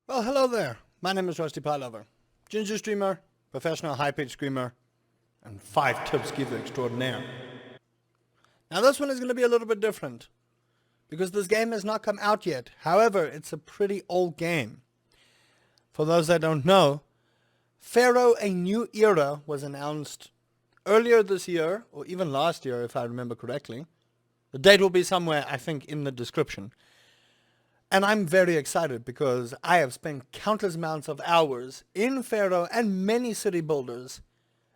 Well, hello there. My name is Rusty Pie Lover, ginger streamer, professional high-pitched screamer, and 5 tips giver extraordinaire. Now this one is going to be a little bit different, because this game has not come out yet. However, it's a pretty old game. For those that don't know, Pharaoh: A New Era was announced earlier this year, or even last year if I remember correctly. The date will be somewhere, I think, in the description. And I'm very excited because I have spent countless amounts of hours in Pharaoh and many city builders.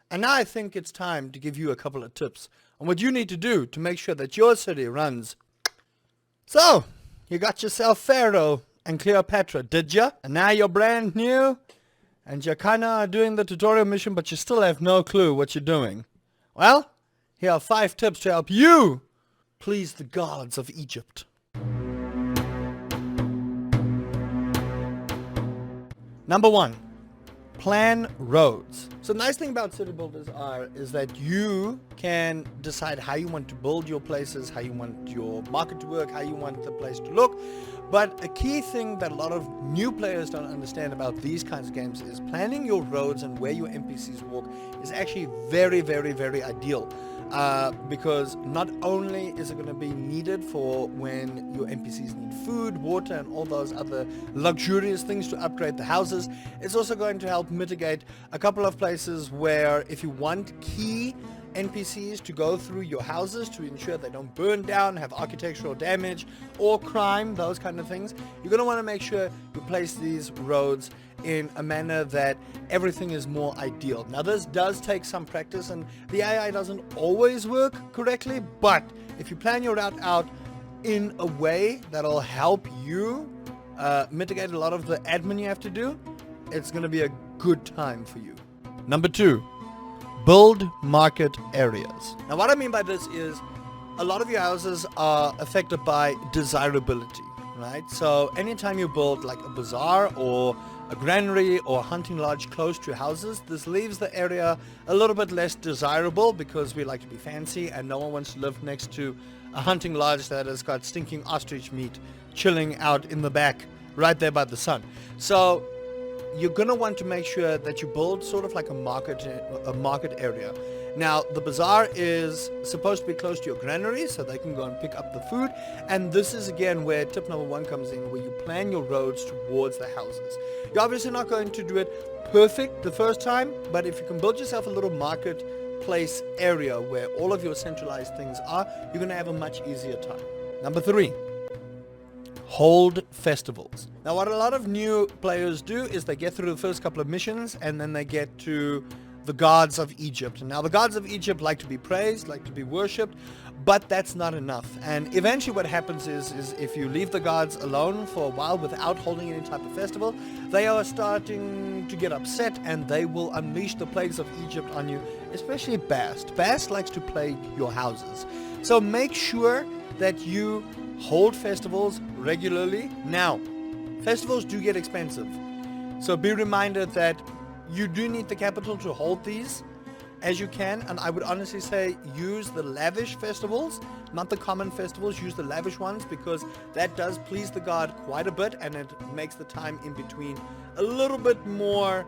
And now I think it's time to give you a couple of tips on what you need to do to make sure that your city runs. So, you got yourself Pharaoh and Cleopatra, did ya? And now you're brand new and you're kinda doing the tutorial mission, but you still have no clue what you're doing. Well, here are 5 tips to help you please the gods of Egypt. Number 1, plan roads. So the nice thing about city builders is that you can decide how you want to build your places, how you want your market to work, how you want the place to look. But a key thing that a lot of new players don't understand about these kinds of games is planning your roads and where your NPCs walk is actually very, very, very ideal. Because not only is it going to be needed for when your NPCs need food, water, and all those other luxurious things to upgrade the houses, it's also going to help mitigate a couple of places where if you want key NPCs to go through your houses to ensure they don't burn down, have architectural damage, or crime, those kind of things, you're going to want to make sure you place these roads in a manner that everything is more ideal. Now this does take some practice and the AI doesn't always work correctly, but if you plan your route out in a way that'll help you mitigate a lot of the admin you have to do, it's going to be a good time for you. Number 2, build market areas. Now what I mean by this is a lot of your houses are affected by desirability, right? So anytime you build like a bazaar or a granary or a hunting lodge close to houses, this leaves the area a little bit less desirable because we like to be fancy and no one wants to live next to a hunting lodge that has got stinking ostrich meat chilling out in the back right there by the sun. So you're going to want to make sure that you build sort of like a market area. Now the bazaar is supposed to be close to your granary so they can go and pick up the food, and this is again where tip number 1 comes in, where you plan your roads towards the houses. You're obviously not going to do it perfect the first time, but if you can build yourself a little marketplace area where all of your centralized things are, you're going to have a much easier time. Number 3, hold festivals. Now what a lot of new players do is they get through the first couple of missions and then they get to the gods of Egypt. And now the gods of Egypt like to be praised, like to be worshipped, but that's not enough. And eventually what happens is if you leave the gods alone for a while without holding any type of festival, they are starting to get upset and they will unleash the plagues of Egypt on you, especially Bast. Bast likes to plague your houses. So make sure that you hold festivals regularly. Now, festivals do get expensive, so be reminded that you do need the capital to hold these as you can, and I would honestly say use the lavish festivals, not the common festivals. Use the lavish ones because that does please the god quite a bit and it makes the time in between a little bit more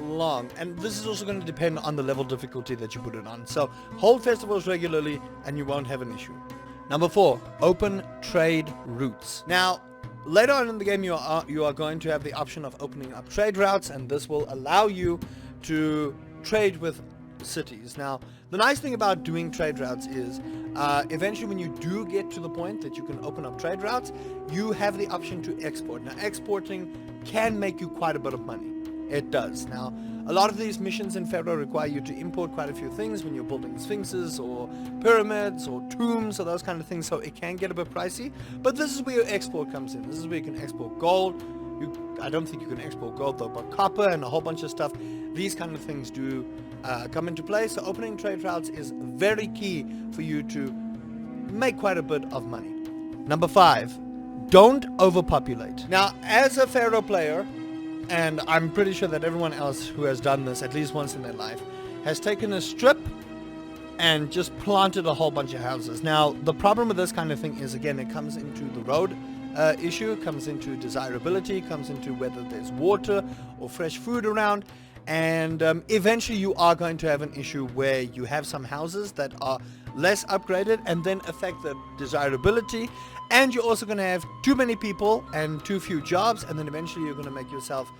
long, and this is also going to depend on the level of difficulty that you put it on. So hold festivals regularly and you won't have an issue. Number 4, open trade routes. Now later on in the game you are going to have the option of opening up trade routes, and this will allow you to trade with cities. Now the nice thing about doing trade routes is eventually when you do get to the point that you can open up trade routes, you have the option to export. Now exporting can make you quite a bit of money. It does. Now a lot of these missions in Pharaoh require you to import quite a few things when you're building sphinxes or pyramids or tombs or those kind of things, so it can get a bit pricey, but this is where your export comes in. This is where you can export gold. I don't think you can export gold though, but copper and a whole bunch of stuff, these kind of things do come into play. So opening trade routes is very key for you to make quite a bit of money. Number 5, don't overpopulate. Now as a Pharaoh player, and I'm pretty sure that everyone else who has done this at least once in their life has taken a strip and just planted a whole bunch of houses. Now the problem with this kind of thing is, again, it comes into the road issue, comes into desirability, comes into whether there's water or fresh food around. And eventually you are going to have an issue where you have some houses that are less upgraded and then affect the desirability, and you're also going to have too many people and too few jobs, and then eventually you're going to make yourself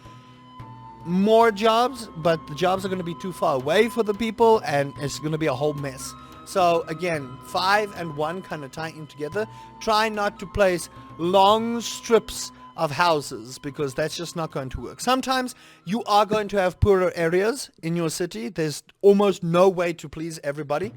more jobs, but the jobs are going to be too far away for the people, and it's going to be a whole mess. So again, 5 and 1 kind of tie in together. Try not to place long strips of houses, because that's just not going to work. Sometimes you are going to have poorer areas in your city. There's almost no way to please everybody.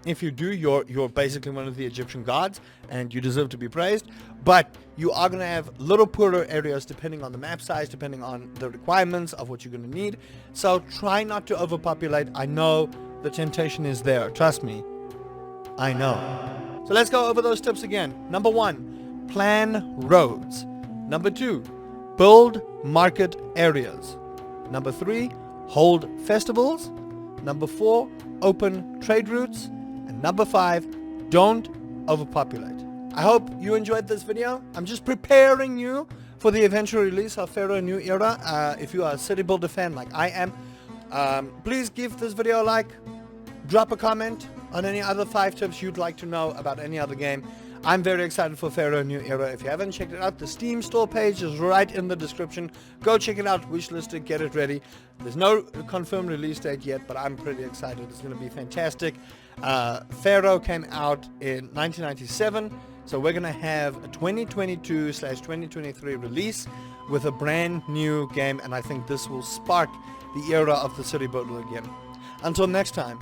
If you do, you're basically one of the Egyptian gods, and you deserve to be praised. But you are going to have little poorer areas depending on the map size, depending on the requirements of what you're going to need. So try not to overpopulate. I know the temptation is there. Trust me. I know. So let's go over those tips again. Number 1, plan roads. Number 2, build market areas. Number 3, hold festivals. Number 4, open trade routes. And number 5, don't overpopulate. I hope you enjoyed this video. I'm just preparing you for the eventual release of Pharaoh New Era. If you are a City Builder fan like I am, please give this video a like. Drop a comment on any other 5 tips you'd like to know about any other game. I'm very excited for Pharaoh New Era. If you haven't checked it out, the Steam store page is right in the description. Go check it out, wishlist it, get it ready. There's no confirmed release date yet, but I'm pretty excited. It's going to be fantastic. Pharaoh came out in 1997, so we're going to have a 2022/2023 release with a brand new game, and I think this will spark the era of the City Builder again. Until next time.